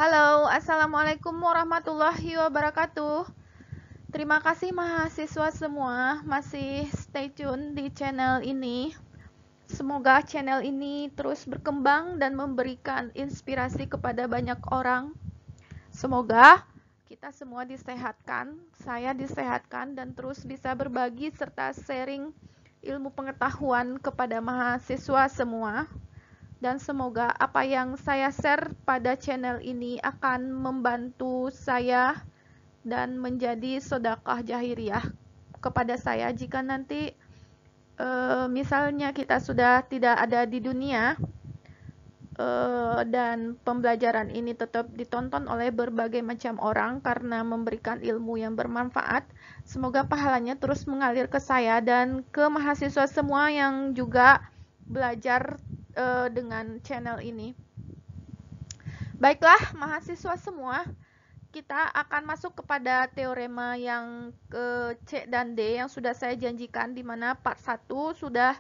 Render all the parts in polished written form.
Halo, Assalamualaikum warahmatullahi wabarakatuh. Terima kasih mahasiswa semua masih stay tune di channel ini. Semoga channel ini terus berkembang dan memberikan inspirasi kepada banyak orang. Semoga kita semua disehatkan, saya disehatkan dan terus bisa berbagi serta sharing ilmu pengetahuan kepada mahasiswa semua. Dan semoga apa yang saya share pada channel ini akan membantu saya dan menjadi sedekah jahiliyah kepada saya jika nanti misalnya kita sudah tidak ada di dunia dan pembelajaran ini tetap ditonton oleh berbagai macam orang karena memberikan ilmu yang bermanfaat. Semoga pahalanya terus mengalir ke saya dan ke mahasiswa semua yang juga belajar dengan channel ini. Baiklah, mahasiswa semua, kita akan masuk kepada teorema yang ke C dan D yang sudah saya janjikan, di mana part 1 sudah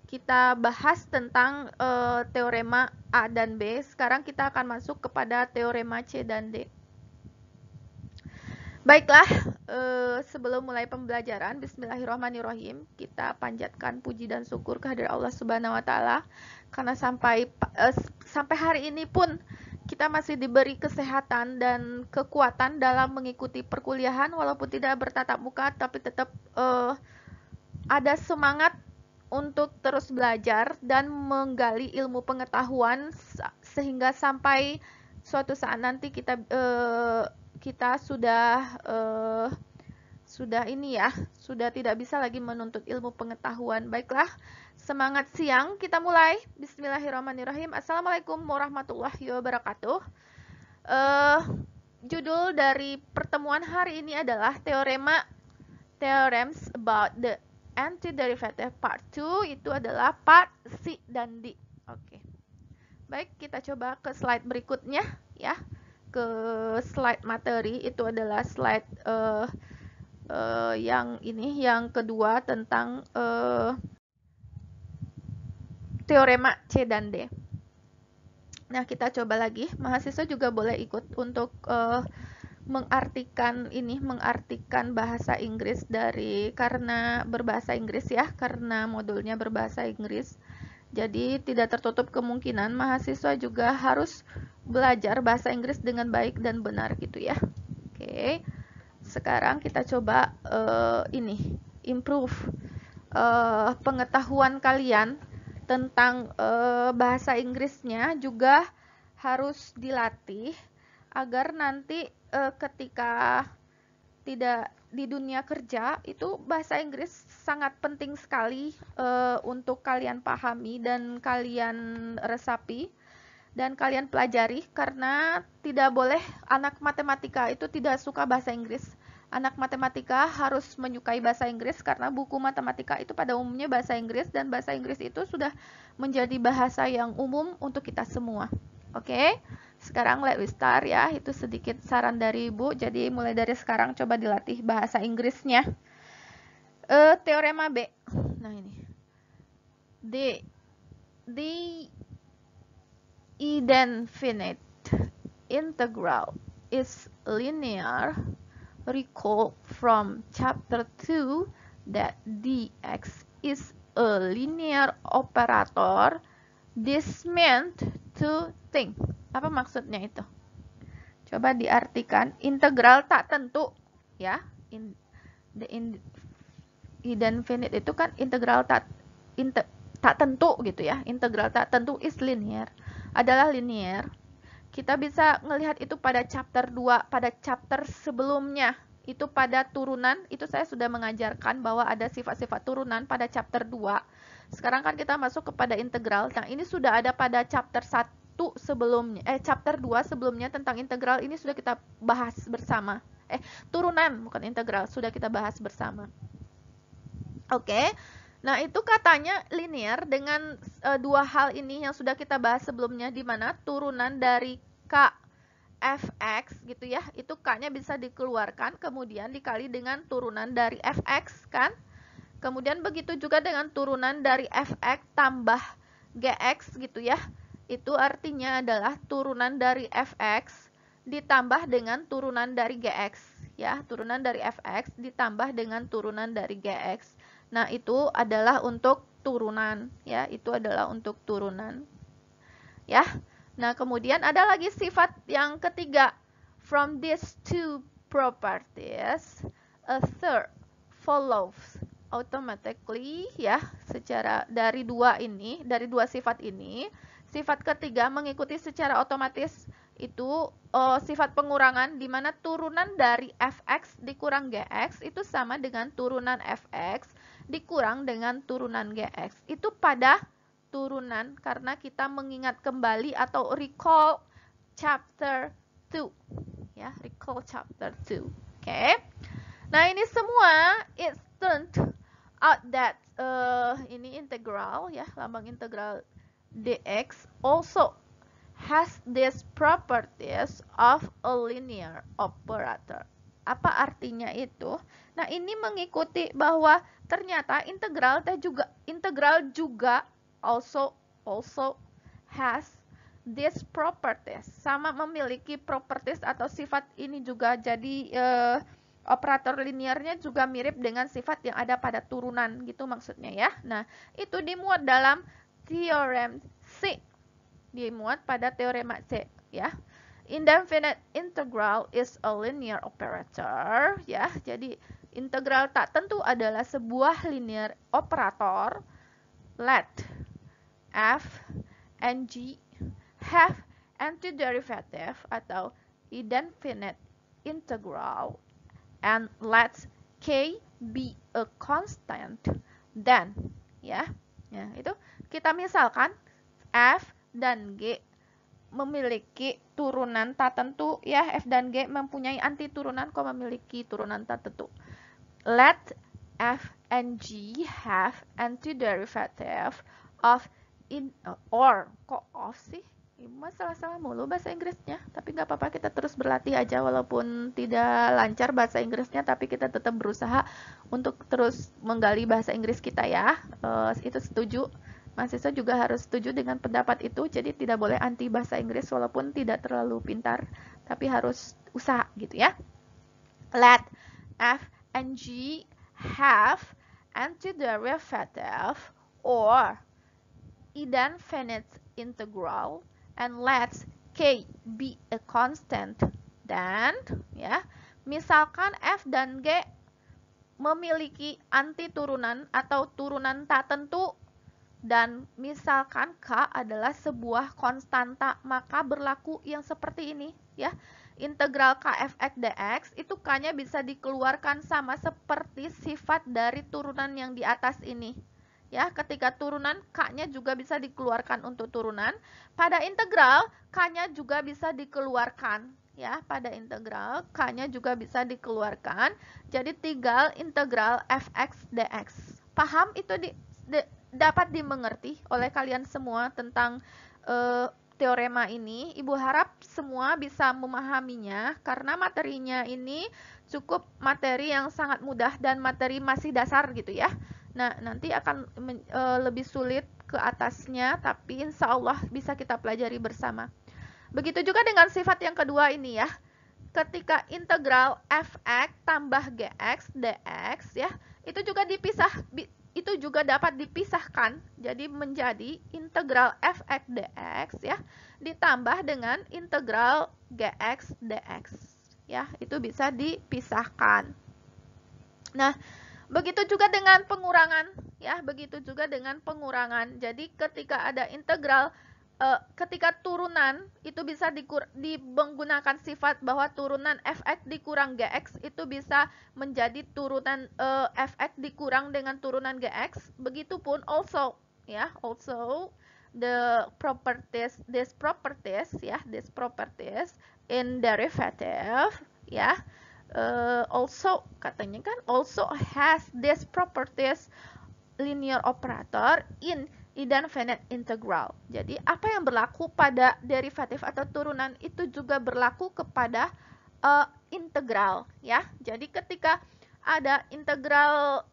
kita bahas tentang teorema A dan B. Sekarang kita akan masuk kepada teorema C dan D. Baiklah, sebelum mulai pembelajaran, bismillahirrahmanirrahim, kita panjatkan puji dan syukur kehadirat Allah Subhanahu wa taala karena sampai hari ini pun kita masih diberi kesehatan dan kekuatan dalam mengikuti perkuliahan walaupun tidak bertatap muka, tapi tetap ada semangat untuk terus belajar dan menggali ilmu pengetahuan sehingga sampai suatu saat nanti kita sudah tidak bisa lagi menuntut ilmu pengetahuan. Baiklah, semangat siang, kita mulai. Bismillahirrahmanirrahim. Assalamualaikum warahmatullahi wabarakatuh. Judul dari pertemuan hari ini adalah Theorems about the Antiderivative Part 2. Itu adalah part C dan D. Oke. Baik, kita coba ke slide berikutnya ya. Ke slide materi, itu adalah slide yang kedua tentang teorema C dan D. Nah, kita coba lagi. Mahasiswa juga boleh ikut untuk mengartikan bahasa Inggris karena berbahasa Inggris ya, karena modulnya berbahasa Inggris. Jadi tidak tertutup kemungkinan mahasiswa juga harus belajar bahasa Inggris dengan baik dan benar gitu ya. Oke. Sekarang kita coba improve pengetahuan kalian tentang bahasa Inggrisnya juga harus dilatih agar nanti ketika tidak di dunia kerja itu bahasa Inggris sangat penting sekali untuk kalian pahami dan kalian resapi dan kalian pelajari, karena tidak boleh anak matematika itu tidak suka bahasa Inggris. Anak matematika harus menyukai bahasa Inggris karena buku matematika itu pada umumnya bahasa Inggris dan bahasa Inggris itu sudah menjadi bahasa yang umum untuk kita semua. Oke, sekarang let we start ya. Itu sedikit saran dari Ibu. Jadi mulai dari sekarang coba dilatih bahasa Inggrisnya. Teorema B. Nah ini. The indefinite integral is linear. Recall from chapter 2 that dx is a linear operator. This meant to think. Apa maksudnya itu? Coba diartikan. Integral tak tentu ya. Indefinite itu kan integral tak tentu gitu ya. Integral tak tentu is linear. Adalah linear. Kita bisa melihat itu pada chapter 2, pada chapter sebelumnya. Itu pada turunan, itu saya sudah mengajarkan bahwa ada sifat-sifat turunan pada chapter 2. Sekarang kan kita masuk kepada integral. Nah, ini sudah ada pada chapter 1 sebelumnya, chapter 2 sebelumnya tentang integral, ini sudah kita bahas bersama. Turunan, bukan integral, sudah kita bahas bersama. Oke. Nah, itu katanya linear dengan dua hal ini yang sudah kita bahas sebelumnya, di mana turunan dari K fx gitu ya, itu K-nya bisa dikeluarkan, kemudian dikali dengan turunan dari fx kan. Kemudian begitu juga dengan turunan dari fx tambah gx gitu ya. Itu artinya adalah turunan dari fx ditambah dengan turunan dari Gx, ya, turunan dari fx ditambah dengan turunan dari Gx. Nah, itu adalah untuk turunan, ya, itu adalah untuk turunan, ya. Nah, kemudian ada lagi sifat yang ketiga. From these two properties, a third follows automatically, ya, secara dari dua sifat ini, sifat ketiga mengikuti secara otomatis, itu sifat pengurangan, di mana turunan dari fx dikurang gx itu sama dengan turunan fx dikurang dengan turunan gx. Itu pada turunan, karena kita mengingat kembali atau recall chapter 2, ya, recall chapter 2. Oke. Nah, ini semua it turned out that ini integral, ya, lambang integral dx also has these properties of a linear operator. Apa artinya itu? Nah, ini mengikuti bahwa ternyata integral juga also has these properties, sama memiliki properties atau sifat ini juga. Jadi operator linearnya juga mirip dengan sifat yang ada pada turunan, gitu maksudnya, ya. Nah, itu dimuat dalam teorem C, dimuat pada teorema C, ya. Indefinite integral is a linear operator, ya. Jadi integral tak tentu adalah sebuah linear operator. Let f and g have antiderivative atau indefinite integral, and let k be a constant, then, ya. Ya, itu kita misalkan f dan g memiliki turunan tak tentu, ya. F dan G mempunyai anti turunan kok memiliki turunan tak tentu. Let f and g have antiderivative of kok of sih? Salah-salah mulu bahasa Inggrisnya, tapi nggak apa-apa, kita terus berlatih aja. Walaupun tidak lancar bahasa Inggrisnya, tapi kita tetap berusaha untuk terus menggali bahasa Inggris kita, ya. Itu setuju. Mahasiswa juga harus setuju dengan pendapat itu, jadi tidak boleh anti bahasa Inggris walaupun tidak terlalu pintar, tapi harus usaha, gitu, ya. Let f and g have antiderivative or indefinite integral, and let k be a constant, then, ya, misalkan f dan g memiliki anti turunan atau turunan tak tentu, dan misalkan k adalah sebuah konstanta, maka berlaku yang seperti ini, ya. Integral k fx dx itu k-nya bisa dikeluarkan sama seperti sifat dari turunan yang di atas ini, ya. Ketika turunan, k-nya juga bisa dikeluarkan untuk turunan. Pada integral, k-nya juga bisa dikeluarkan, ya. Pada integral, k-nya juga bisa dikeluarkan. Jadi tinggal integral fx dx. Paham itu dapat dimengerti oleh kalian semua tentang teorema ini. Ibu harap semua bisa memahaminya, karena materinya ini cukup materi yang sangat mudah dan materi masih dasar, gitu, ya. Nah, nanti akan lebih sulit ke atasnya, tapi insya Allah bisa kita pelajari bersama. Begitu juga dengan sifat yang kedua ini, ya. Ketika integral fx tambah gx dx, ya, itu juga dapat dipisahkan, jadi menjadi integral fx dx, ya, ditambah dengan integral gx dx, ya. Itu bisa dipisahkan. Nah, begitu juga dengan pengurangan, ya, begitu juga dengan pengurangan. Jadi ketika ada integral, ketika turunan itu bisa menggunakan sifat bahwa turunan fx dikurang gx itu bisa menjadi turunan fx dikurang dengan turunan gx. Begitupun also, ya, also these properties in derivative, ya. Also, katanya kan also has these properties linear operator in indefinite integral. Jadi apa yang berlaku pada derivatif atau turunan itu juga berlaku kepada integral, ya. Jadi ketika ada integral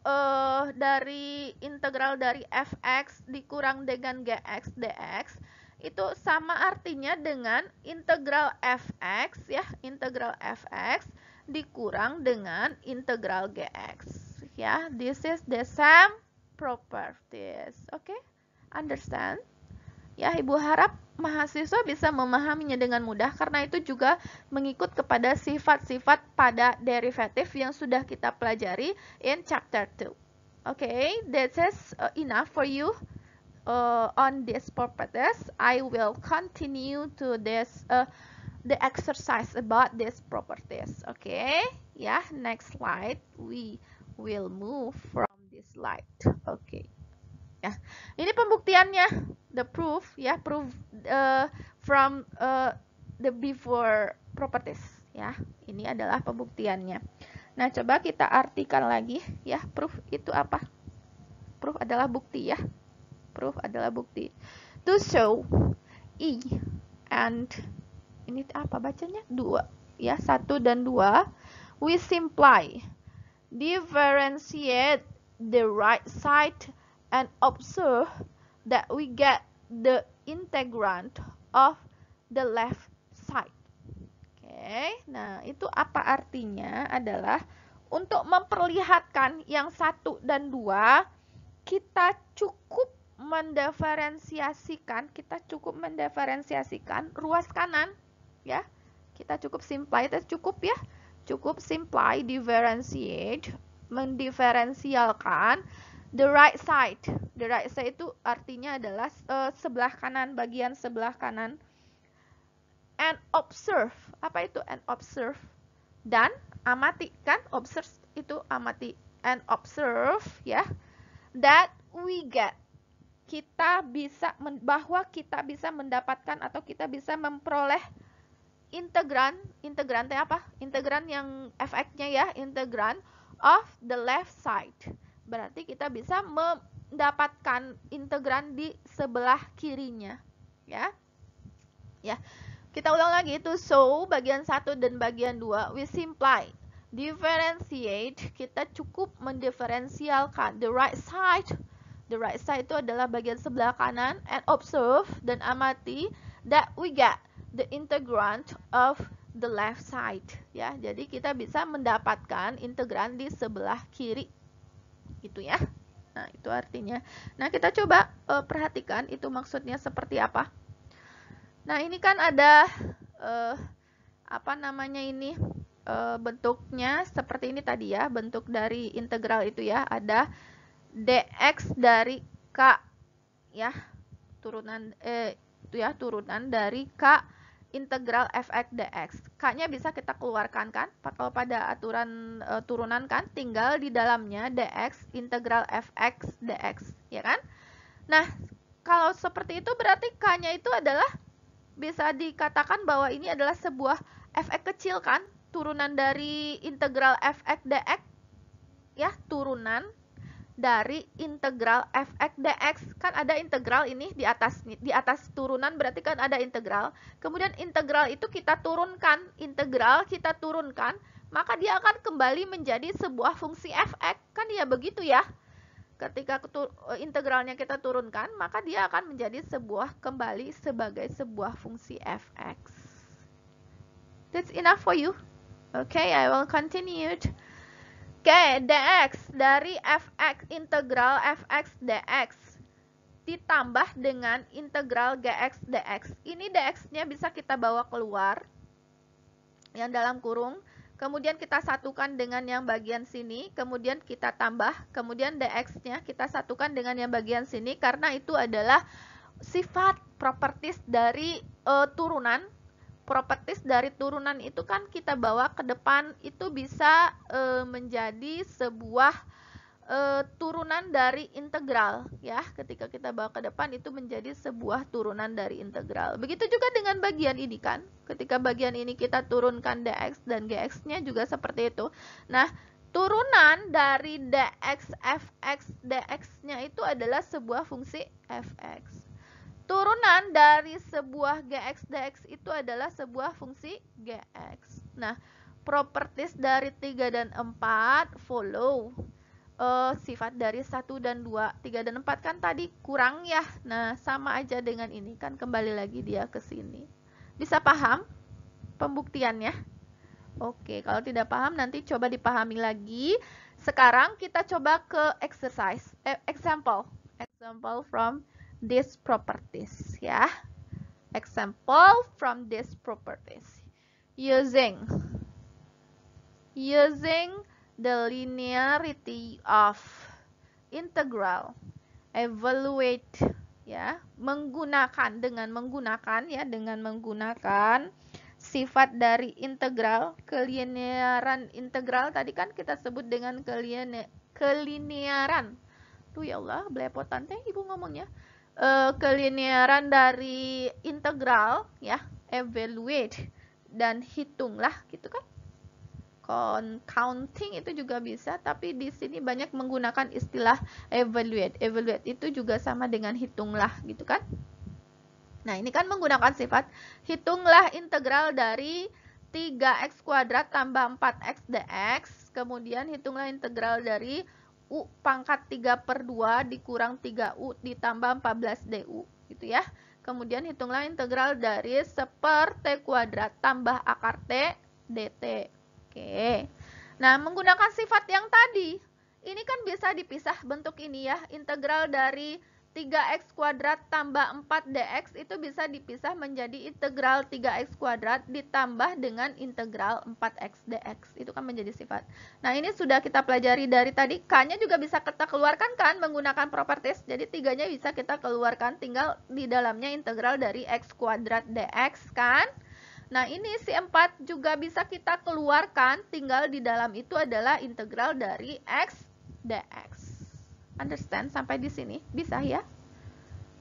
dari fx dikurang dengan gx dx, itu sama artinya dengan integral fx ya, integral fx dikurang dengan integral gx ya. This is the same properties. Oke? Understand? Ya, Ibu harap mahasiswa bisa memahaminya dengan mudah karena itu juga mengikut kepada sifat-sifat pada derivatif yang sudah kita pelajari in chapter 2. Okay, that is enough for you on this properties. I will continue to this the exercise about these properties. Okay, yeah, next slide we will move from this slide. Okay. Ya, ini pembuktiannya, the proof ya, proof from the before properties ya. Ini adalah pembuktiannya. Nah, coba kita artikan lagi ya, proof itu apa? Proof adalah bukti ya. Proof adalah bukti. To show E and ini apa bacanya? 2 ya, 1 dan 2. We simplify, differentiate the right side and observe that we get the integrand of the left side. Oke, nah itu apa artinya? Adalah untuk memperlihatkan yang 1 dan 2, kita cukup mendiferensiasikan, ruas kanan, ya. Kita cukup simplify, itu cukup ya, cukup simplify, differentiate, mendiferensialkan the right side. The right side itu artinya adalah sebelah kanan, bagian sebelah kanan. And observe. Apa itu and observe? Dan amati, kan? Observe itu amati. And observe ya. That we get. Bahwa kita bisa mendapatkan atau kita bisa memperoleh integran. Integran itu apa? Integran yang fx-nya ya, integran of the left side. Berarti kita bisa mendapatkan integran di sebelah kirinya, ya. Ya. Kita ulang lagi itu. So, bagian 1 dan bagian 2 we simplify, differentiate, kita cukup mendiferensialkan the right side. The right side itu adalah bagian sebelah kanan, and observe, dan amati, that we get the integrand of the left side, ya. Jadi kita bisa mendapatkan integran di sebelah kiri. Gitu ya. Nah, itu artinya. Nah, kita coba perhatikan itu maksudnya seperti apa. Nah, ini kan ada apa namanya ini? Bentuknya seperti ini tadi ya, bentuk dari integral itu ya, ada dx dari k ya. Turunan itu ya, turunan dari k integral fx dx. K-nya bisa kita keluarkan kan? Kalau pada aturan turunan kan tinggal di dalamnya dx integral fx dx, ya kan? Nah, kalau seperti itu berarti K-nya itu adalah bisa dikatakan bahwa ini adalah sebuah fx kecil kan? Turunan dari integral fx dx ya, turunan dari integral fx dx. Kan ada integral ini di atas turunan, berarti kan ada integral. Kemudian integral itu kita turunkan, maka dia akan kembali menjadi sebuah fungsi fx. Kan ya begitu ya. Ketika integralnya kita turunkan, maka dia akan menjadi kembali sebagai sebuah fungsi fx. That's enough for you. Okay, I will continue. Oke, dx dari fx, integral fx dx ditambah dengan integral gx dx. Ini dx-nya bisa kita bawa keluar yang dalam kurung, kemudian kita satukan dengan yang bagian sini, kemudian kita tambah, kemudian dx-nya kita satukan dengan yang bagian sini, karena itu adalah sifat properties dari turunan. Properties dari turunan itu kan kita bawa ke depan, itu bisa menjadi sebuah turunan dari integral ya. Ketika kita bawa ke depan itu menjadi sebuah turunan dari integral. Begitu juga dengan bagian ini kan. Ketika bagian ini kita turunkan dx dan gx-nya juga seperti itu. Nah, turunan dari dx fx dx-nya itu adalah sebuah fungsi fx. Turunan dari sebuah gx dx itu adalah sebuah fungsi gx. Nah, properties dari 3 dan 4 follow sifat dari 1 dan 2, 3 dan 4 kan tadi kurang ya. Nah, sama aja dengan ini kan, kembali lagi dia ke sini. Bisa paham pembuktiannya? Oke, kalau tidak paham nanti coba dipahami lagi. Sekarang kita coba ke example from these properties ya. Example from these properties. Using the linearity of integral, evaluate ya, dengan menggunakan sifat dari integral, kelinearan integral tadi kan kita sebut dengan kelinearan. Tuh ya Allah, belepotan teh ibu ngomongnya. Kelinearan dari integral ya, evaluate dan hitunglah gitu kan. Counting itu juga bisa, tapi di sini banyak menggunakan istilah evaluate. Evaluate itu juga sama dengan hitunglah gitu kan. Nah, ini kan menggunakan sifat hitunglah integral dari 3x kuadrat tambah 4x dx, kemudian hitunglah integral dari u pangkat 3/2 dikurang 3u ditambah 14 du gitu ya. Kemudian hitunglah integral dari 1/t kuadrat tambah akar t dt. Oke. Nah, menggunakan sifat yang tadi, ini kan bisa dipisah bentuk ini ya. Integral dari 3x kuadrat tambah 4 dx itu bisa dipisah menjadi integral 3x kuadrat ditambah dengan integral 4x dx. Itu kan menjadi sifat. Nah, ini sudah kita pelajari dari tadi. K-nya juga bisa kita keluarkan kan menggunakan properties. Jadi 3-nya bisa kita keluarkan, tinggal di dalamnya integral dari x kuadrat dx kan. Nah, ini si 4 juga bisa kita keluarkan, tinggal di dalam itu adalah integral dari x dx. Understand sampai di sini? Bisa ya?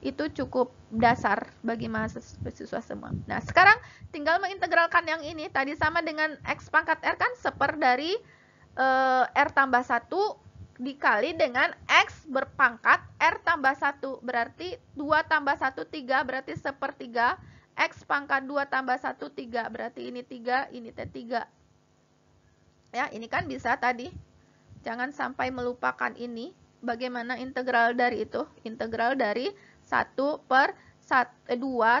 Itu cukup dasar bagi mahasiswa semua. Nah, sekarang tinggal mengintegralkan yang ini. Tadi sama dengan x pangkat r kan, 1 dari r tambah 1 dikali dengan x berpangkat r tambah 1. Berarti 2 tambah 1, 3, berarti 1/3. X pangkat 2 tambah 1, 3. Berarti ini 3, ini T3. Ya, ini kan bisa tadi. Jangan sampai melupakan ini. Bagaimana integral dari itu? Integral dari 1/2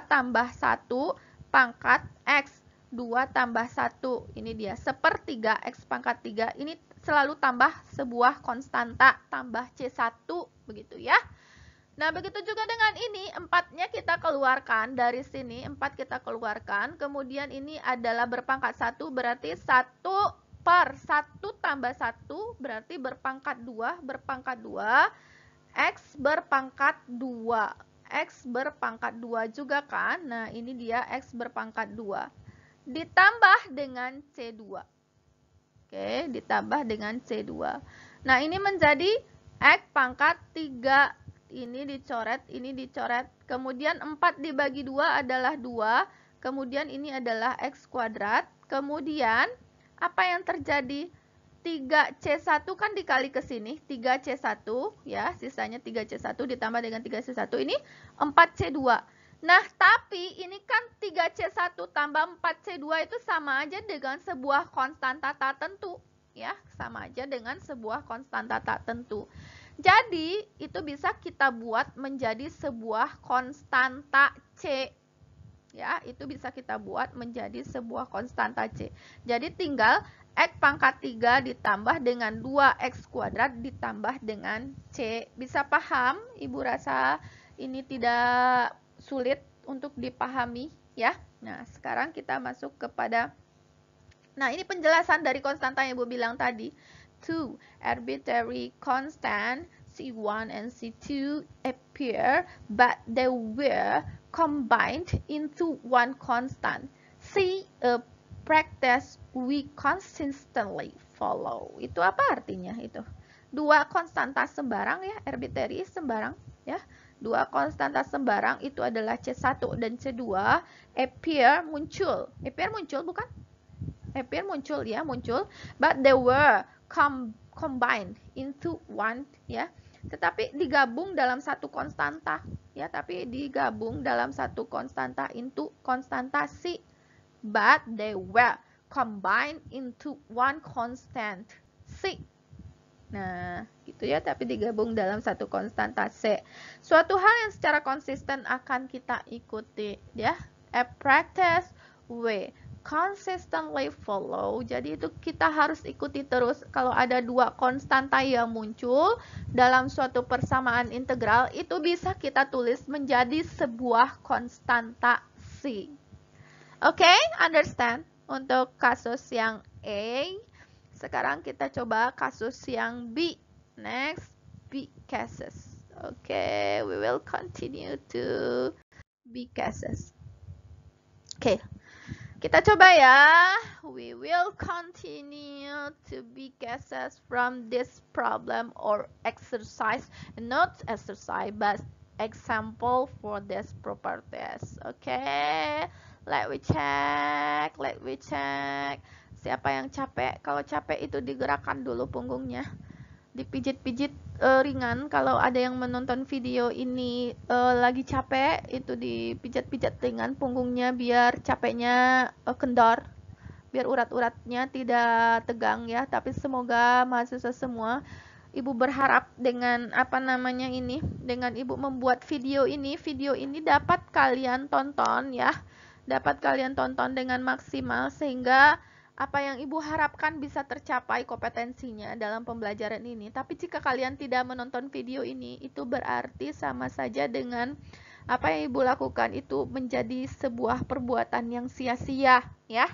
tambah 1 pangkat X. 2 tambah 1. Ini dia. 1/3 X pangkat 3. Ini selalu tambah sebuah konstanta. Tambah C1. Begitu ya. Nah, begitu juga dengan ini, 4-nya kita keluarkan dari sini, 4 kita keluarkan, kemudian ini adalah berpangkat 1, berarti 1/1 tambah 1, berarti berpangkat 2, X berpangkat 2, X berpangkat 2 juga kan, nah ini dia X berpangkat 2, ditambah dengan C2, oke, ditambah dengan C2, nah ini menjadi X pangkat 3, ini dicoret, kemudian 4 dibagi 2 adalah 2, kemudian ini adalah x kuadrat, kemudian apa yang terjadi? 3C1 kan dikali ke sini, 3C1 ya, sisanya 3C1 ditambah dengan 3C1, ini 4C2. Nah, tapi ini kan 3C1 tambah 4C2 itu sama aja dengan sebuah konstanta tak tentu, ya, sama aja dengan sebuah konstanta tak tentu. Jadi, itu bisa kita buat menjadi sebuah konstanta C. Ya, itu bisa kita buat menjadi sebuah konstanta C. Jadi, tinggal X pangkat 3 ditambah dengan 2X kuadrat ditambah dengan C. Bisa paham? Ibu rasa ini tidak sulit untuk dipahami, ya. Nah, sekarang kita masuk kepada, nah, ini penjelasan dari konstanta yang Ibu bilang tadi. Two arbitrary constant C1 and C2 appear, but they were combined into one constant. See a practice we consistently follow. Itu apa artinya itu? Dua konstanta sembarang ya, arbitrary sembarang ya. Dua konstanta sembarang itu adalah C1 dan C2 appear muncul. Appear muncul bukan? Appear muncul ya, muncul, but they were combined into one ya, tetapi digabung dalam satu konstanta ya, tapi digabung dalam satu konstanta into konstanta C, but they were combined into one constant C. Nah, gitu ya, tapi digabung dalam satu konstanta C. Suatu hal yang secara konsisten akan kita ikuti, ya. A practice we consistently follow. Jadi itu kita harus ikuti terus. Kalau ada dua konstanta yang muncul dalam suatu persamaan integral, itu bisa kita tulis menjadi sebuah konstanta C. Oke, understand? Untuk kasus yang A, sekarang kita coba kasus yang B. Next, B cases. Okay, we will continue to B cases. Okay, kita coba ya. We will continue to B cases from this problem or exercise. Not exercise, but example for this properties. Okay, let me check. Siapa yang capek? Kalau capek itu digerakkan dulu punggungnya, dipijit-pijit ringan. Kalau ada yang menonton video ini lagi capek, itu dipijat-pijat ringan punggungnya biar capeknya kendor, biar urat-uratnya tidak tegang ya. Tapi semoga mahasiswa semua, Ibu berharap dengan dengan Ibu membuat video ini dapat kalian tonton ya. Dapat kalian tonton dengan maksimal sehingga apa yang Ibu harapkan bisa tercapai kompetensinya dalam pembelajaran ini. Tapi jika kalian tidak menonton video ini, itu berarti sama saja dengan apa yang Ibu lakukan itu menjadi sebuah perbuatan yang sia-sia ya.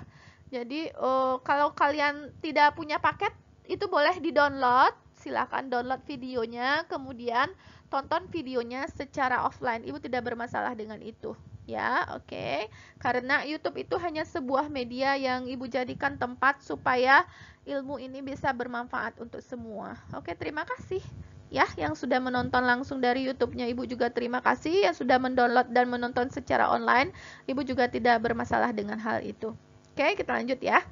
Jadi kalau kalian tidak punya paket, itu boleh di-download. Silahkan download videonya, kemudian tonton videonya secara offline. Ibu tidak bermasalah dengan itu. Ya, oke. Karena YouTube itu hanya sebuah media yang Ibu jadikan tempat supaya ilmu ini bisa bermanfaat untuk semua. Oke, terima kasih ya yang sudah menonton langsung dari YouTube-nya. Ibu juga terima kasih yang sudah mendownload dan menonton secara online. Ibu juga tidak bermasalah dengan hal itu. Oke, kita lanjut ya.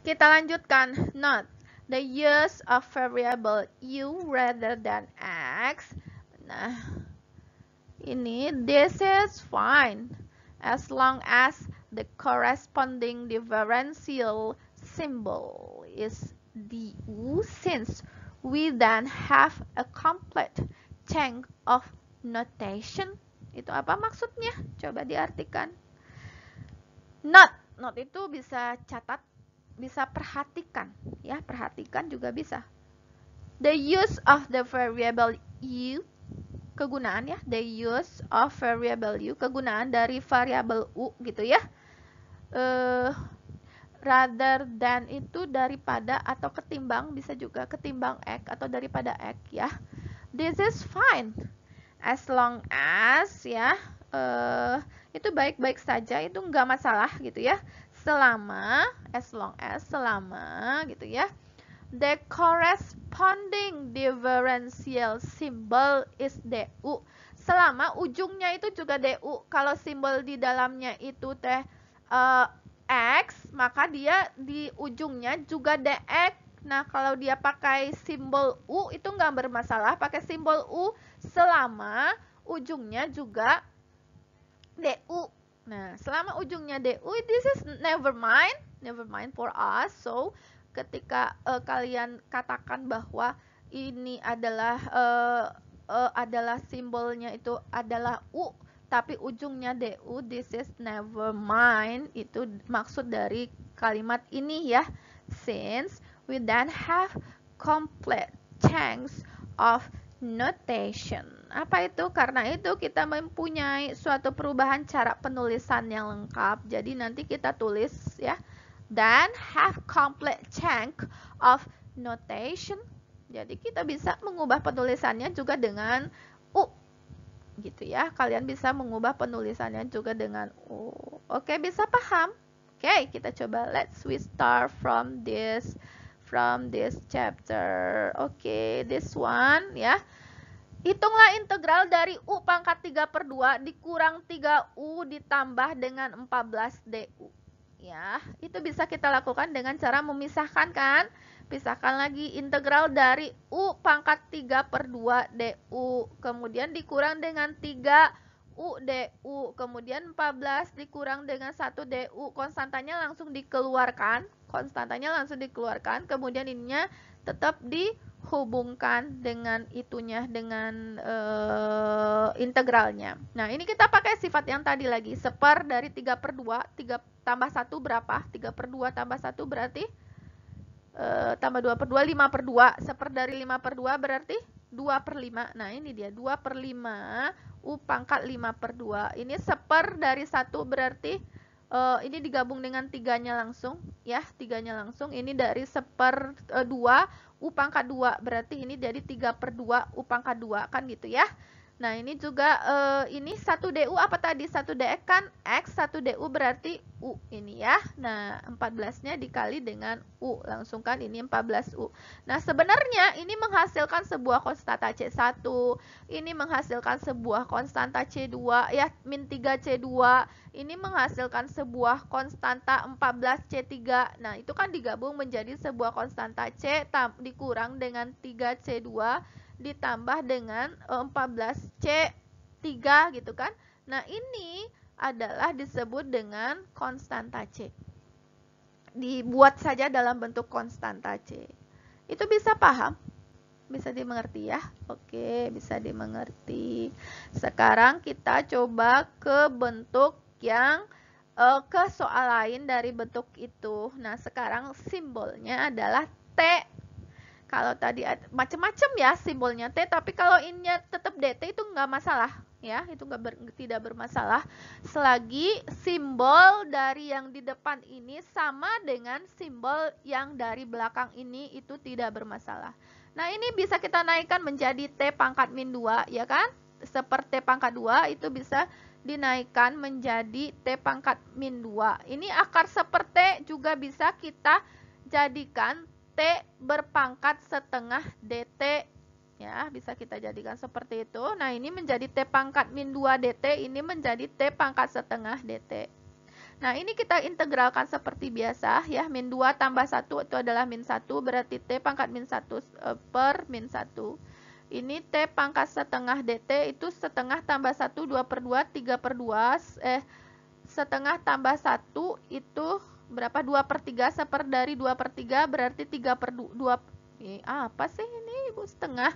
Kita lanjutkan. Note the use of variable u rather than x. Nah, ini this is fine as long as the corresponding differential symbol is du, since we then have a complete chain of notation. Itu apa maksudnya? Coba diartikan. Note itu bisa catat, bisa perhatikan ya, perhatikan juga bisa. The use of the variable u, kegunaan ya, the use of variable u, kegunaan dari variabel u gitu ya. Rather than itu daripada atau ketimbang, bisa juga ketimbang x atau daripada x ya. This is fine as long as ya, itu baik-baik saja, itu enggak masalah gitu ya. Selama, as long as, selama gitu ya, the corresponding differential symbol is du. Selama ujungnya itu juga du. Kalau simbol di dalamnya itu teh x, maka dia di ujungnya juga dx. Nah, kalau dia pakai simbol u itu nggak bermasalah, pakai simbol u selama ujungnya juga du. Nah, selama ujungnya du, this is never mind for us. So, ketika kalian katakan bahwa ini adalah simbolnya itu adalah u, tapi ujungnya du, this is never mind. Itu maksud dari kalimat ini ya. Since we then have complete chains of notation. Apa itu? Karena itu kita mempunyai suatu perubahan cara penulisan yang lengkap. Jadi nanti kita tulis ya, then have complete chain of notation. Jadi kita bisa mengubah penulisannya juga dengan u gitu ya. Kalian bisa mengubah penulisannya juga dengan u. Oke, bisa paham? Oke, kita coba, let's we start from this chapter. Oke, this one ya. Hitunglah integral dari u pangkat 3/2 dikurang 3u ditambah dengan 14 du. Ya, itu bisa kita lakukan dengan cara memisahkan kan? Pisahkan lagi integral dari u pangkat 3/2 du, kemudian dikurang dengan 3 U DU, kemudian 14 dikurang dengan 1 DU, konstantanya langsung dikeluarkan, kemudian ininya tetap dihubungkan dengan itunya, dengan integralnya. Nah, ini kita pakai sifat yang tadi lagi, seper dari 3/2, 3 tambah 1 berapa? 3/2 tambah 1 berarti tambah 2/2, 5/2, seper dari 5/2 berarti 2/5. Nah, ini dia 2/5 U pangkat 5/2. Ini seper dari 1 berarti ini digabung dengan 3-nya langsung ya, 3-nya langsung. Ini dari seper 2 U pangkat 2 berarti ini jadi 3/2 U pangkat 2 kan gitu ya. Nah, ini juga ini 1 DU apa tadi? 1 DX kan X, 1 DU berarti U ini ya. Nah, 14-nya dikali dengan U. Langsung kan ini 14U. Nah, sebenarnya ini menghasilkan sebuah konstanta C1. Ini menghasilkan sebuah konstanta C2 ya, min 3C2. Ini menghasilkan sebuah konstanta 14C3. Nah, itu kan digabung menjadi sebuah konstanta C dikurang dengan 3C2 ditambah dengan 14C3 gitu kan. Nah, ini adalah disebut dengan konstanta C. Dibuat saja dalam bentuk konstanta C. Itu bisa paham? Bisa dimengerti ya? Oke, bisa dimengerti. Sekarang kita coba ke bentuk yang ke soal lain dari bentuk itu. Nah, sekarang simbolnya adalah T. Kalau tadi macam-macam ya simbolnya T, tapi kalau ininya tetap DT itu nggak masalah ya, itu tidak bermasalah selagi simbol dari yang di depan ini sama dengan simbol yang dari belakang ini, itu tidak bermasalah. Nah, ini bisa kita naikkan menjadi T pangkat min 2 ya kan, seperti T pangkat 2 itu bisa dinaikkan menjadi T pangkat min 2. Ini akar seperti juga bisa kita jadikan T berpangkat setengah DT ya, bisa kita jadikan seperti itu. Nah, ini menjadi T pangkat min 2 DT, ini menjadi T pangkat setengah DT. Nah, ini kita integralkan seperti biasa ya, min 2 tambah 1 itu adalah min 1, berarti T pangkat min 1 per min 1. Ini T pangkat setengah DT itu setengah tambah 1, 2/2, 3/2, setengah tambah 1 itu berapa? 2/3, seper dari 2/3 berarti 3/2. Apa sih ini Ibu? Setengah.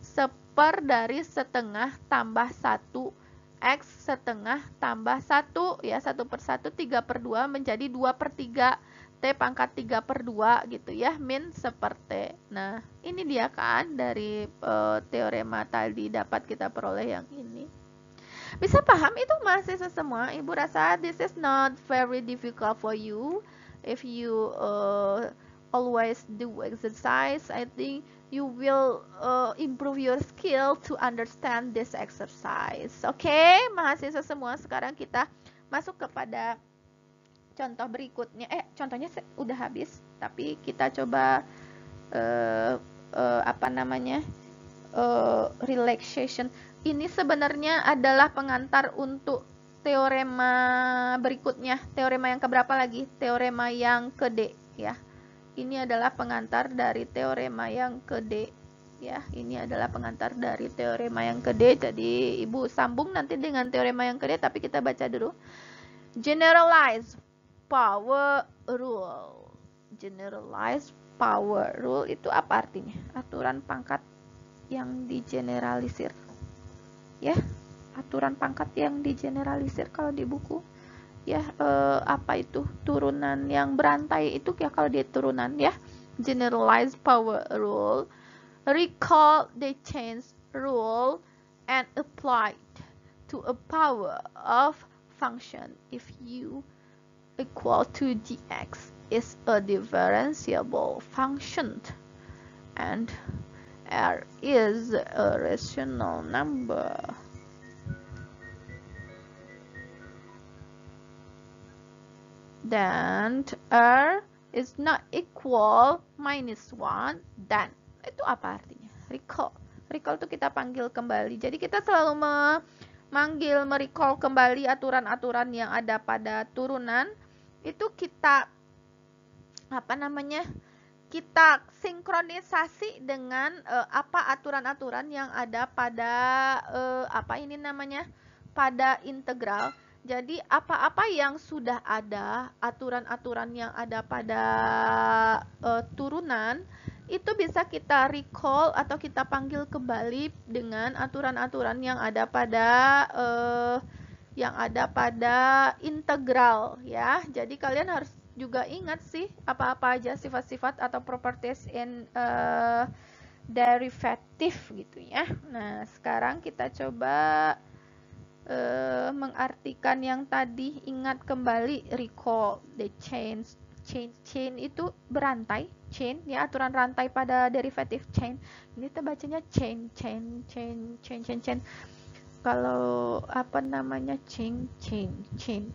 Seper dari setengah tambah 1. X setengah tambah 1. Ya, 1/1, 3/2 menjadi 2/3. T pangkat 3/2 gitu ya, min seper T. Nah, ini dia kan dari teorema tadi dapat kita peroleh yang ini. Bisa paham itu mahasiswa semua? Ibu rasa this is not very difficult for you. If you always do exercise, I think you will improve your skill to understand this exercise. Oke, mahasiswa semua, sekarang kita masuk kepada contoh berikutnya. Contohnya udah habis, tapi kita coba relaxation. Ini sebenarnya adalah pengantar untuk teorema berikutnya. Teorema yang keberapa lagi? Teorema yang ke D ya. Ini adalah pengantar dari teorema yang ke D ya. Ini adalah pengantar dari teorema yang ke D. Jadi Ibu sambung nanti dengan teorema yang ke D, tapi kita baca dulu. Generalized power rule. Generalized power rule itu apa artinya? Aturan pangkat yang digeneralisir. Ya, aturan pangkat yang digeneralisir kalau di buku ya, apa itu, turunan yang berantai itu ya kalau di turunan ya. Generalized power rule, recall the chain rule and applied to a power of function if u equal to dx is a differentiable function and R is a rational number. Then R is not equal minus 1, dan itu apa artinya? Recall. Recall itu kita panggil kembali. Jadi kita selalu merecall kembali aturan-aturan yang ada pada turunan. Itu kita kita sinkronisasi dengan apa aturan-aturan yang ada pada pada integral. Jadi apa-apa yang sudah ada, aturan-aturan yang ada pada turunan, itu bisa kita recall atau kita panggil kembali dengan aturan-aturan yang ada pada integral ya. Jadi kalian harus juga ingat sih apa-apa aja sifat-sifat atau properties in derivative gitu ya. Nah, sekarang kita coba mengartikan yang tadi. Ingat kembali, recall the chain itu berantai, chain ya, aturan rantai pada derivative chain. Ini kita bacanya chain. Kalau apa namanya, chain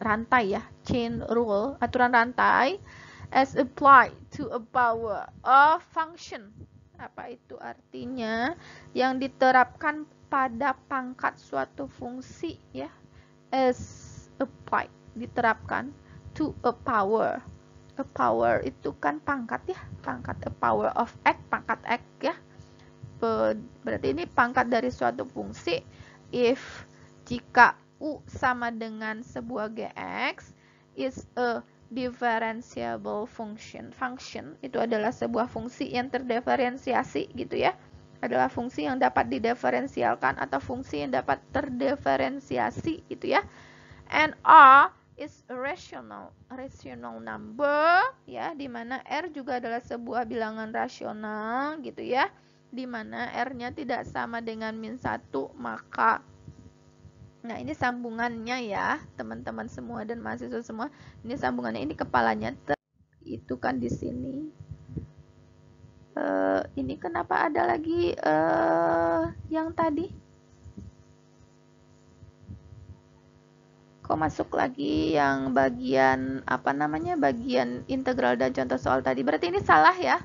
rantai ya, chain rule, aturan rantai as applied to a power of function. Apa itu artinya? Yang diterapkan pada pangkat suatu fungsi ya, as applied, diterapkan to a power. A power itu kan pangkat ya, pangkat, a power of x, pangkat x ya. Berarti ini pangkat dari suatu fungsi if jika u sama dengan sebuah gx is a differentiable function. Function itu adalah sebuah fungsi yang terdiferensiasi gitu ya. Adalah fungsi yang dapat didiferensialkan atau fungsi yang dapat terdiferensiasi gitu ya. And R is a rational number ya, di mana R juga adalah sebuah bilangan rasional gitu ya, di mana R-nya tidak sama dengan -1, maka nah ini sambungannya ya teman-teman semua dan mahasiswa semua. Ini sambungannya, ini kepalanya itu kan di sini. Ini kenapa ada lagi yang tadi? Kok masuk lagi yang bagian apa namanya, bagian integral dan contoh soal tadi? Berarti ini salah ya.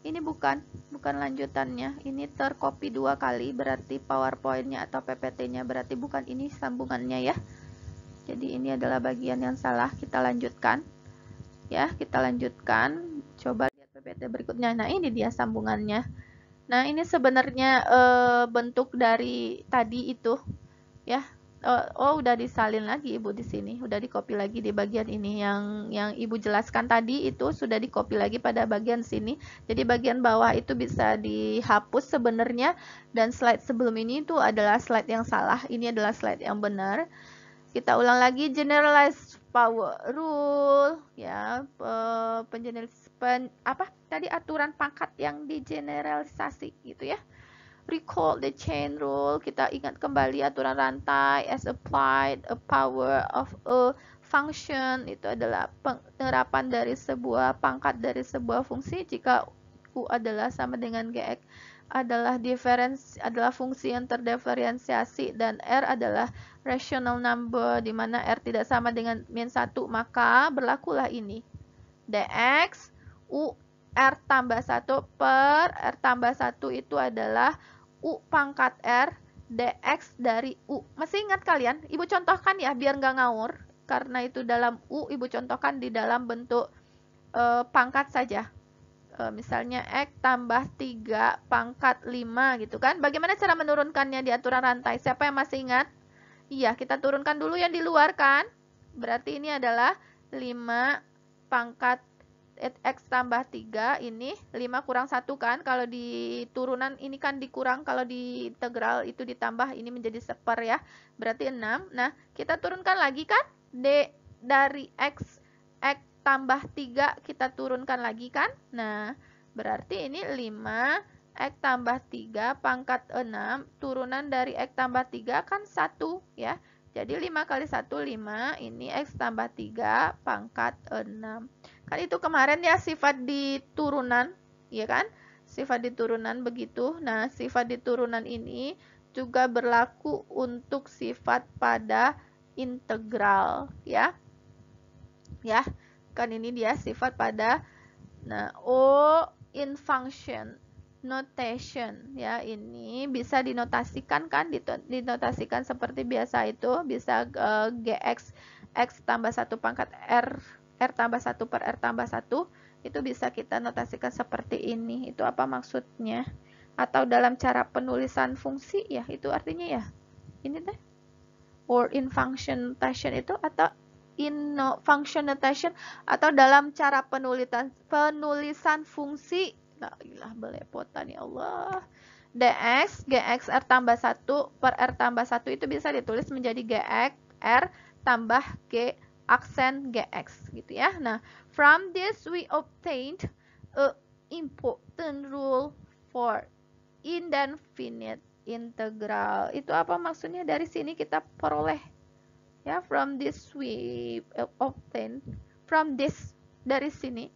Ini bukan lanjutannya. Ini tercopy 2 kali, berarti PowerPoint-nya atau PPT-nya, berarti bukan ini sambungannya ya. Jadi ini adalah bagian yang salah. Kita lanjutkan. Ya, kita lanjutkan. Coba lihat PPT berikutnya. Nah, ini dia sambungannya. Nah, ini sebenarnya bentuk dari tadi itu ya. Oh, udah disalin lagi Ibu di sini, udah di-copy lagi di bagian ini yang Ibu jelaskan tadi itu sudah di-copy lagi pada bagian sini. Jadi bagian bawah itu bisa dihapus sebenarnya, dan slide sebelum ini itu adalah slide yang salah. Ini adalah slide yang benar. Kita ulang lagi, generalized power rule ya, tadi aturan pangkat yang digeneralisasi gitu ya. Recall the chain rule, kita ingat kembali aturan rantai as applied a power of a function, itu adalah penerapan dari sebuah pangkat dari sebuah fungsi jika u adalah sama dengan gx adalah fungsi yang terdiferensiasi dan r adalah rational number di mana r tidak sama dengan -1, maka berlakulah ini dx u R tambah 1 per R tambah 1 itu adalah U pangkat R dx dari U. Masih ingat kalian? Ibu contohkan ya biar nggak ngawur. Karena itu dalam U, Ibu contohkan di dalam bentuk pangkat saja. Misalnya X tambah 3 pangkat 5 gitu kan. Bagaimana cara menurunkannya di aturan rantai? Siapa yang masih ingat? Iya, kita turunkan dulu yang di luar kan. Berarti ini adalah 5 pangkat X tambah 3, ini 5 kurang 1 kan, kalau di turunan ini kan dikurang, kalau di integral itu ditambah, ini menjadi seper ya, berarti 6. Nah, kita turunkan lagi kan, D dari X tambah 3 kita turunkan lagi kan, nah berarti ini 5 X tambah 3 pangkat 6, turunan dari X tambah 3 kan 1 ya, jadi 5 kali 1, 5, ini X tambah 3 pangkat 6. Kan itu kemarin ya sifat di turunan, ya kan? Sifat di turunan begitu. Nah, sifat di turunan ini juga berlaku untuk sifat pada integral, ya. Ya, kan ini dia sifat pada, nah, O in function notation, ya, ini bisa dinotasikan kan, dinotasikan seperti biasa itu, bisa gx x tambah 1 pangkat r tambah 1 per R tambah 1, itu bisa kita notasikan seperti ini. Itu apa maksudnya? Atau dalam cara penulisan fungsi ya, itu artinya ya, ini deh. or in function notation itu, atau in function notation, atau dalam cara penulisan fungsi. La ilah belepotan ya Allah. Gx R tambah 1 per R tambah 1 itu bisa ditulis menjadi Gx R tambah G aksen Gx gitu ya. Nah, from this we obtained a important rule for indefinite integral. Itu apa maksudnya? Dari sini kita peroleh ya, from this we obtain, from this, dari sini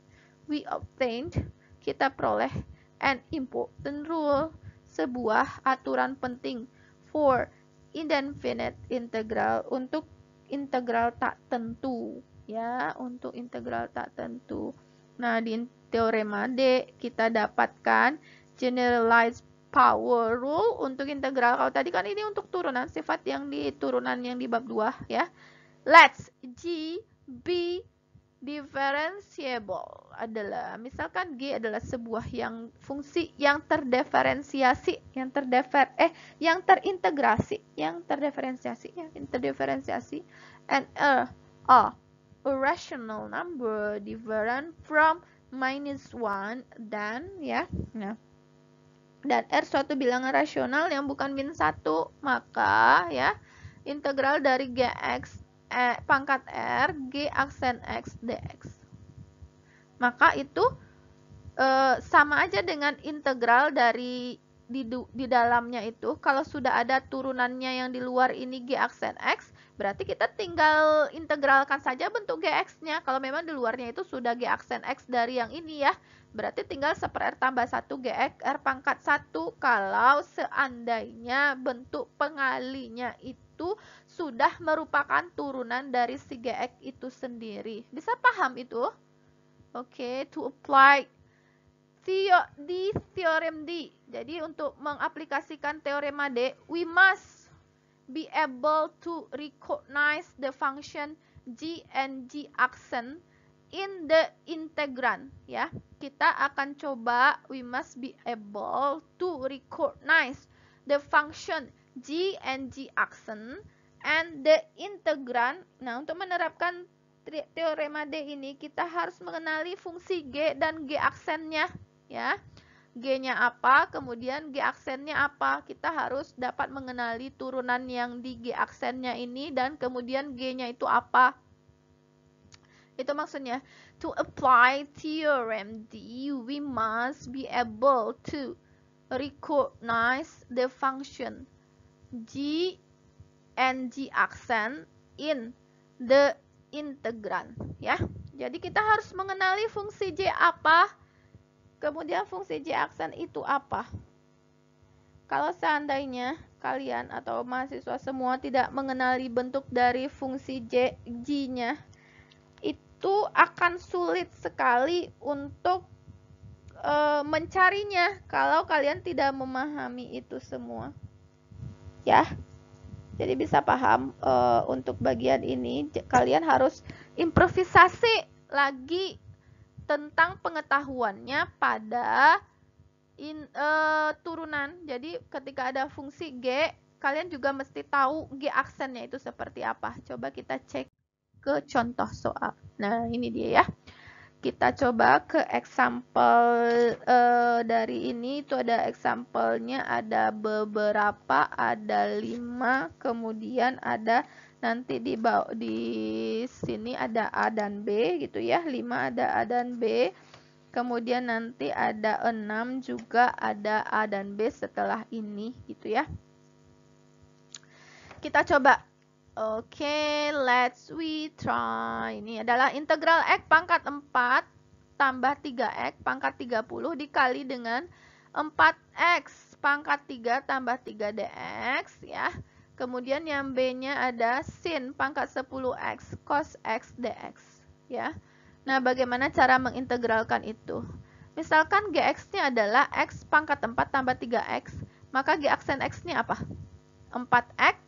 we obtained, kita peroleh an important rule, sebuah aturan penting for indefinite integral, untuk integral tak tentu ya, untuk integral tak tentu. Nah, di teorema D kita dapatkan generalized power rule untuk integral. Kalau tadi kan ini untuk turunan, sifat yang di turunan yang di bab 2 ya. Let's G be differentiable adalah, misalkan G adalah sebuah yang fungsi yang terdiferensiasi, yang terintegrasi, yang terdiferensiasi, ya, interdiferensiasi, and a rational number different from -1 dan ya. Nah, dan R suatu bilangan rasional yang bukan min 1, maka ya integral dari Gx pangkat R G aksen X dx. Maka itu sama aja dengan integral dari di dalamnya itu. Kalau sudah ada turunannya yang di luar ini G aksen X, berarti kita tinggal integralkan saja bentuk Gx-nya. Kalau memang di luarnya itu sudah G aksen X dari yang ini ya, berarti tinggal 1 per R tambah 1 Gx R pangkat 1 kalau seandainya bentuk pengalinya itu sudah merupakan turunan dari si Gx itu sendiri. Bisa paham itu? Oke, to apply di teorem D. Jadi untuk mengaplikasikan teorema D, we must be able to recognize the function G and G accent in the integrand ya. Kita akan coba, we must be able to recognize the function G and G accent and the integrand. Nah, untuk menerapkan teorema D ini kita harus mengenali fungsi G dan G aksennya ya. G-nya apa, kemudian G aksennya apa. Kita harus dapat mengenali turunan yang di G aksennya ini dan kemudian G-nya itu apa. Itu maksudnya, to apply theorem D, we must be able to recognize the function G and G accent in the integrand ya. Jadi kita harus mengenali fungsi J apa, kemudian fungsi J aksen itu apa. Kalau seandainya kalian atau mahasiswa semua tidak mengenali bentuk dari fungsi G-nya, itu akan sulit sekali untuk mencarinya kalau kalian tidak memahami itu semua ya. Jadi bisa paham untuk bagian ini kalian harus improvisasi lagi tentang pengetahuannya pada turunan. Jadi ketika ada fungsi G, kalian juga mesti tahu G aksennya itu seperti apa. Coba kita cek ke contoh soal. Nah, ini dia ya. Kita coba ke example dari ini. Itu ada example-nya, ada beberapa, ada 5, kemudian ada nanti di sini ada A dan B gitu ya. 5 ada A dan B. Kemudian nanti ada 6 juga ada A dan B setelah ini gitu ya. Kita coba. Oke, let's we try. Ini adalah integral X pangkat 4 tambah 3X pangkat 30 dikali dengan 4X pangkat 3 tambah 3 dx ya. Kemudian yang B-nya ada sin pangkat 10X cos X dx ya. Nah, bagaimana cara mengintegralkan itu? Misalkan Gx-nya adalah X pangkat 4 tambah 3X, maka G aksen X-nya apa? 4X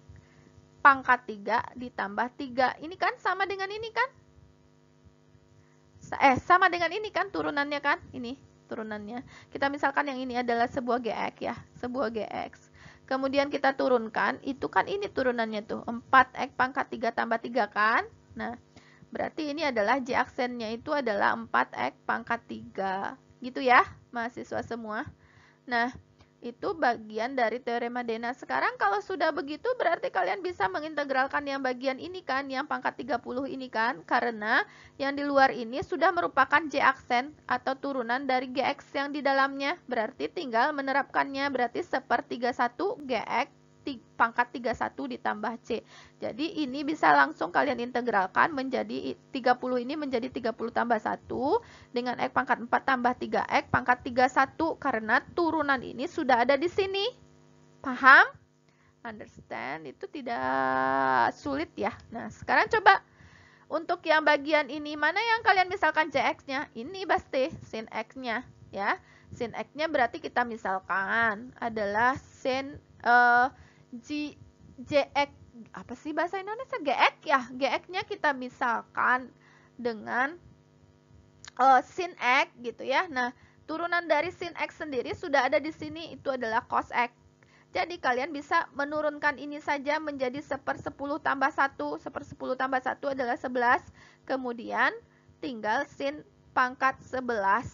pangkat 3 ditambah 3. Ini kan sama dengan ini kan? Sama dengan ini kan turunannya kan? Ini turunannya. Kita misalkan yang ini adalah sebuah Gx ya, sebuah Gx. Kemudian kita turunkan, itu kan ini turunannya tuh, 4x pangkat 3 tambah 3 kan? Nah, berarti ini adalah J aksennya itu adalah 4x pangkat 3. Gitu ya, mahasiswa semua. Nah, itu bagian dari teorema Dena. Sekarang kalau sudah begitu berarti kalian bisa mengintegralkan yang bagian ini kan, yang pangkat 30 ini kan, karena yang di luar ini sudah merupakan J aksen atau turunan dari Gx yang di dalamnya. Berarti tinggal menerapkannya, berarti 1/31 Gx pangkat 31 ditambah C. Jadi ini bisa langsung kalian integralkan menjadi 30 ini menjadi 30 tambah 1 dengan X pangkat 4 tambah 3X pangkat 31 karena turunan ini sudah ada di sini. Paham? Understand? Itu tidak sulit ya. Nah, sekarang coba untuk yang bagian ini, mana yang kalian misalkan Jx-nya? Ini pasti sin X-nya ya. Sin X-nya berarti kita misalkan adalah sin Jx, apa sih bahasa Indonesia? Gx ya. Gx-nya kita misalkan dengan sin X gitu ya. Nah, turunan dari sin X sendiri sudah ada di sini, itu adalah cos X. Jadi kalian bisa menurunkan ini saja menjadi 1/10 tambah 1. 1/10 tambah 1 adalah 11. Kemudian tinggal sin pangkat 11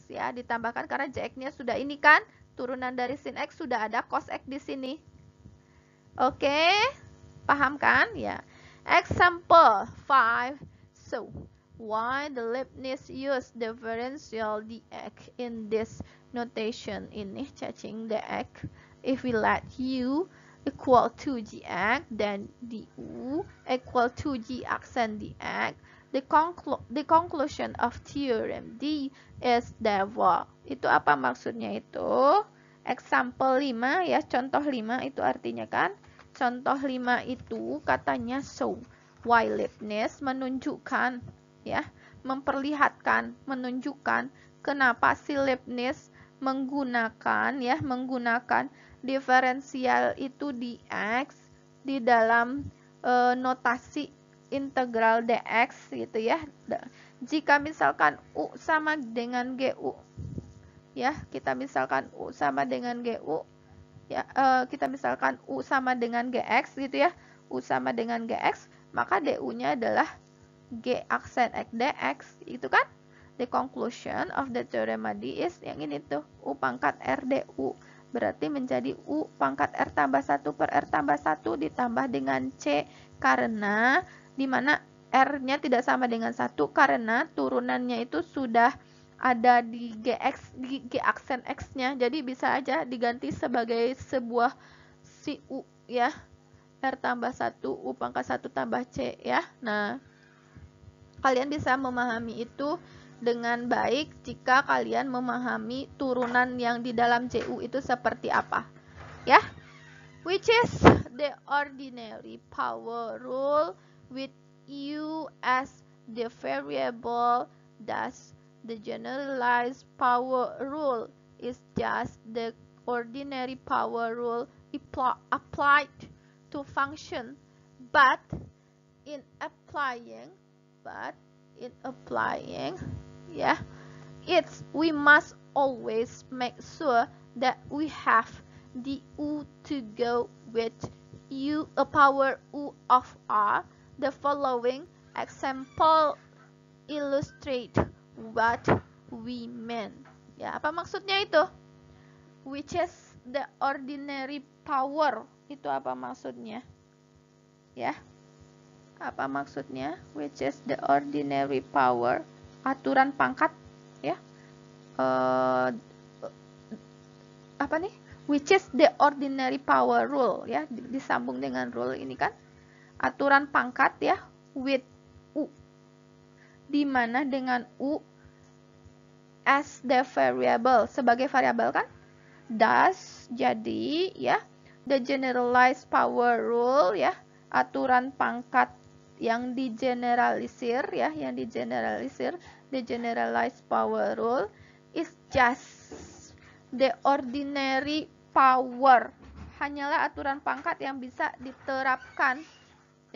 ya, ditambahkan karena Jx-nya sudah ini kan, turunan dari sin X sudah ada cos X di sini. Oke, paham kan? Ya. Example 5. So, why the Leibniz use differential dx in this notation? Ini cacing dx. If we let u equal to gx, then du equal to g aksen dx. The conclusion of theorem D is therefore. Itu apa maksudnya itu? Example 5 ya, contoh 5 itu artinya kan? Contoh 5 itu katanya so, why Leibniz menunjukkan ya, memperlihatkan, menunjukkan kenapa si Leibniz menggunakan diferensial itu dx di dalam notasi integral dx gitu ya. Jika misalkan u sama dengan gu ya, kita misalkan u sama dengan gu ya, kita misalkan u sama dengan gx gitu ya, u sama dengan gx, maka du-nya adalah g aksen x dx, itu kan. The conclusion of the theorem D is yang ini tuh, u pangkat r du, berarti menjadi u pangkat r tambah 1 per r tambah 1 ditambah dengan c, karena dimana r-nya tidak sama dengan 1 karena turunannya itu sudah ada di gx, di g aksen x-nya, jadi bisa aja diganti sebagai sebuah si u ya, r tambah 1 u pangkat 1 tambah c ya. Nah, kalian bisa memahami itu dengan baik jika kalian memahami turunan yang di dalam cu itu seperti apa ya. Which is the ordinary power rule with u as the variable, thus the generalized power rule is just the ordinary power rule applied to function, but in applying yeah, we must always make sure that we have the u to go with u a power u of r. The following example illustrate what we mean. Ya, apa maksudnya itu? Which is the ordinary power. Itu apa maksudnya? Ya. Apa maksudnya? Which is the ordinary power. Aturan pangkat ya. Apa nih? Which is the ordinary power rule ya. Disambung dengan rule ini kan. Aturan pangkat ya, with u, dimana dengan u as the variable, sebagai variabel kan. Thus, jadi ya, the generalized power rule ya, aturan pangkat yang digeneralisir ya, the generalized power rule is just the ordinary power, hanyalah aturan pangkat yang bisa diterapkan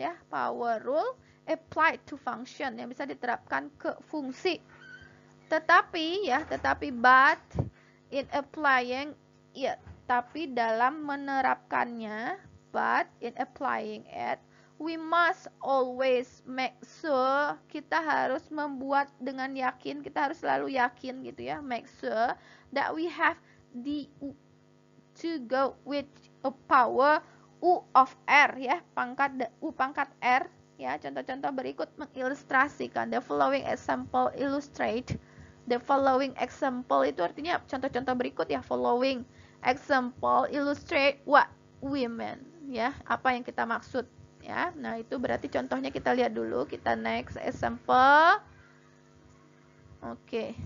ya, power rule applied to function, yang bisa diterapkan ke fungsi. Tetapi but in applying it, tapi dalam menerapkannya, but in applying it, we must always make sure, kita harus membuat dengan yakin, kita harus selalu yakin gitu ya, make sure that we have the U to go with a power U of R ya, pangkat U pangkat R ya. Contoh-contoh berikut mengilustrasikan. The following example illustrate. The following example itu artinya contoh-contoh berikut ya. Following example illustrate what we mean ya, apa yang kita maksud ya. Nah, itu berarti contohnya kita lihat dulu. Kita next example. Oke.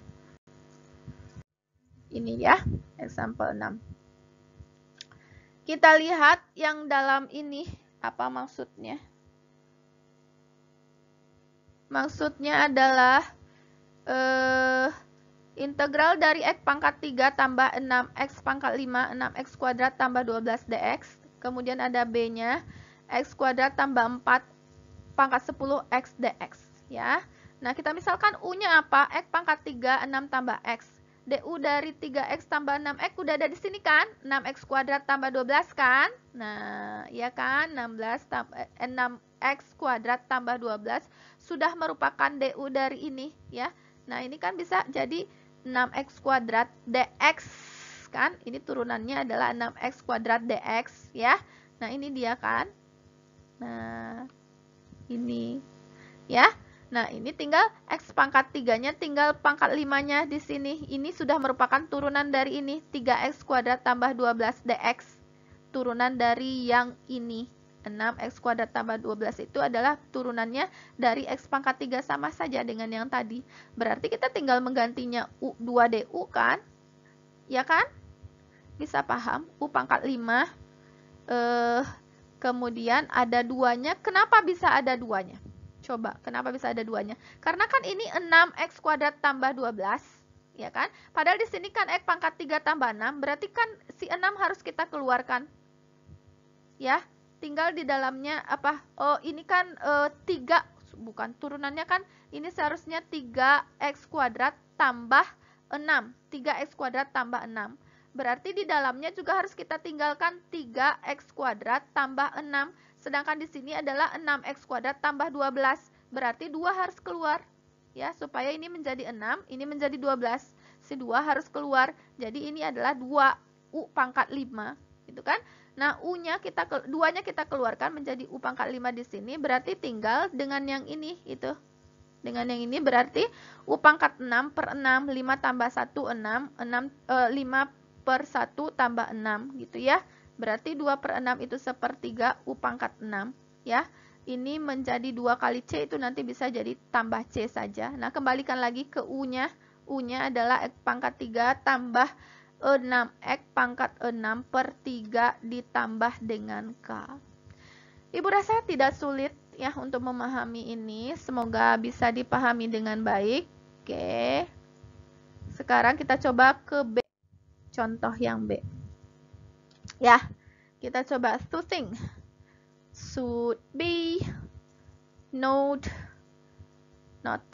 Ini ya, example 6. Kita lihat yang dalam ini apa maksudnya. Maksudnya adalah integral dari x pangkat 3 tambah 6x pangkat 5, 6x kuadrat tambah 12 dx. Kemudian ada b-nya, x kuadrat tambah 4 pangkat 10 x dx. Ya. Nah, kita misalkan u-nya apa? X pangkat 3, 6 tambah x. du dari 3x tambah 6x udah ada di sini kan? 6x kuadrat tambah 12 kan? Nah, ya kan? 6x kuadrat tambah 12 sudah merupakan du dari ini ya. Nah, ini kan bisa jadi 6x kuadrat dx kan? Ini turunannya adalah 6x kuadrat dx ya. Nah, ini dia kan? Nah, ini ya. Nah, ini tinggal x pangkat 3-nya tinggal pangkat 5-nya di sini. Ini sudah merupakan turunan dari ini, 3x kuadrat tambah 12 dx. Turunan dari yang ini. 6x kuadrat tambah 12 itu adalah turunannya dari x pangkat 3, sama saja dengan yang tadi. Berarti kita tinggal menggantinya u2du kan? Ya kan? Bisa paham? U pangkat 5. Kemudian ada 2-nya. Kenapa bisa ada 2-nya? Coba, kenapa bisa ada 2-nya? Karena kan ini 6x kuadrat tambah 12. Ya kan? Padahal di sini kan x pangkat 3 tambah 6. Berarti kan si 6 harus kita keluarkan. Ya. Tinggal di dalamnya apa? Oh, ini kan 3, bukan turunannya kan ini seharusnya 3x kuadrat tambah 6. 3x kuadrat tambah 6. Berarti di dalamnya juga harus kita tinggalkan 3x kuadrat tambah 6. Sedangkan di sini adalah 6x kuadrat tambah 12. Berarti 2 harus keluar. Ya, supaya ini menjadi 6, ini menjadi 12. Si 2 harus keluar. Jadi ini adalah 2u pangkat 5, gitu kan? Nah, duanya kita keluarkan menjadi u pangkat 5 di sini, berarti tinggal dengan yang ini itu. Dengan yang ini berarti u pangkat 6 per 6, 5 tambah 1 6, 5 per 1 tambah 6 gitu ya. Berarti 2 per 6 itu sepertiga u pangkat 6 ya. Ini menjadi 2 kali c, itu nanti bisa jadi tambah c saja. Nah, kembalikan lagi ke u-nya. U-nya adalah x pangkat 3 tambah 6x pangkat 6 per 3 ditambah dengan k. Ibu rasa tidak sulit ya untuk memahami ini. Semoga bisa dipahami dengan baik. Oke. Sekarang kita coba ke B. Contoh yang B. Ya, kita coba to think. Should be note not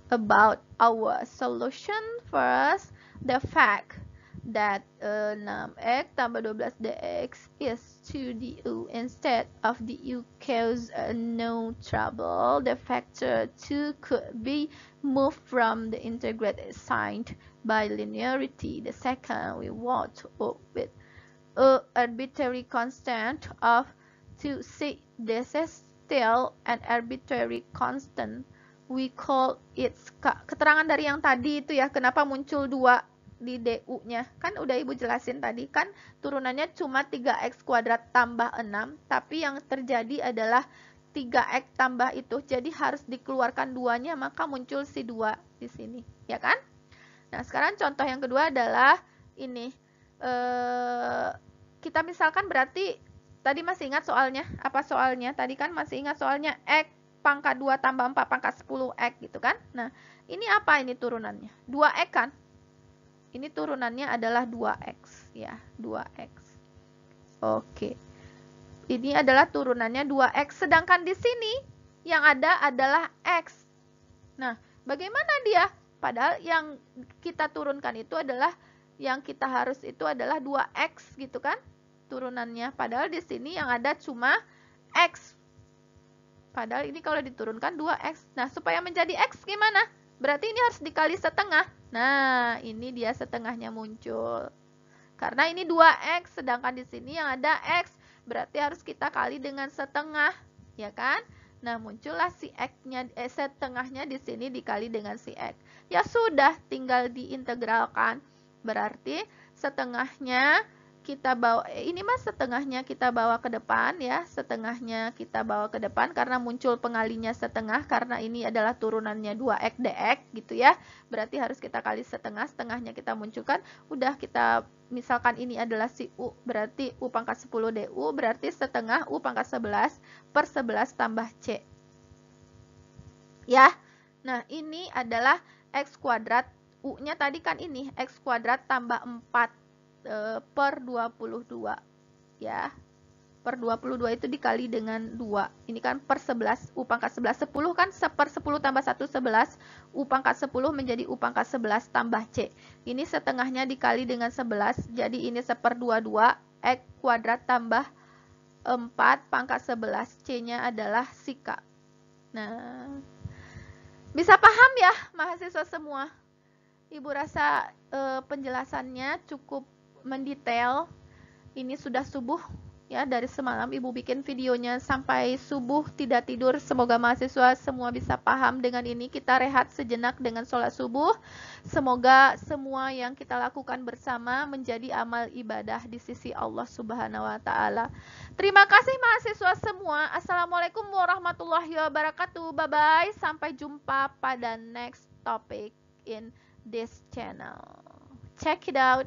about our solution. First, the fact that 6x tambah 12 dx is 2du instead of du cause no trouble. The factor 2 could be moved from the integrated sign by linearity. The second, we want to work with a arbitrary constant of 2c. This is still an arbitrary constant. We call it keterangan dari yang tadi itu ya, kenapa muncul 2 di du-nya. Kan udah Ibu jelasin tadi, kan turunannya cuma 3x kuadrat tambah 6, tapi yang terjadi adalah 3x tambah itu, jadi harus dikeluarkan 2-nya, maka muncul si 2 di sini, ya kan? Nah, sekarang contoh yang kedua adalah ini. Kita misalkan berarti, tadi masih ingat soalnya? Apa soalnya? Tadi kan masih ingat soalnya x pangkat 2 tambah 4 pangkat 10x gitu kan? Nah, ini apa ini turunannya? 2x kan? Ini turunannya adalah 2x ya, 2x. Oke. Ini adalah turunannya 2x, sedangkan di sini yang ada adalah x. Nah, bagaimana dia? Padahal yang kita turunkan itu adalah Yang kita harus itu adalah 2x gitu kan turunannya. Padahal di sini yang ada cuma x. Padahal ini kalau diturunkan 2x. Nah, supaya menjadi x gimana? Berarti ini harus dikali setengah. Nah, ini dia setengahnya muncul. Karena ini 2x, sedangkan di sini yang ada x. Berarti harus kita kali dengan setengah, ya kan? Nah, muncullah si x-nya, setengahnya di sini dikali dengan si x. Ya sudah, tinggal diintegralkan. Berarti setengahnya kita bawa, ini mas setengahnya kita bawa ke depan ya. Setengahnya kita bawa ke depan karena muncul pengalinya setengah. Karena ini adalah turunannya 2x dx gitu ya. Berarti harus kita kali setengah, setengahnya kita munculkan. Udah kita, misalkan ini adalah si U, berarti U pangkat 10 DU, berarti setengah U pangkat 11 per 11 tambah C. Ya, nah ini adalah X kuadrat, U-nya tadi kan ini, X kuadrat tambah 4 per 22. Ya, per 22 itu dikali dengan 2. Ini kan per 11, U pangkat 11. 10 kan per 10 tambah 1, 11. U pangkat 10 menjadi U pangkat 11 tambah C. Ini setengahnya dikali dengan 11. Jadi ini 1/22. X kuadrat tambah 4 pangkat 11. C-nya adalah si K. Nah, bisa paham ya mahasiswa semua? Ibu rasa penjelasannya cukup mendetail. Ini sudah subuh. Ya, dari semalam Ibu bikin videonya sampai subuh tidak tidur. Semoga mahasiswa semua bisa paham dengan ini. Kita rehat sejenak dengan sholat subuh. Semoga semua yang kita lakukan bersama menjadi amal ibadah di sisi Allah Subhanahu wa Ta'ala. Terima kasih mahasiswa semua. Assalamualaikum warahmatullahi wabarakatuh. Bye bye. Sampai jumpa pada next topic in this channel. Check it out.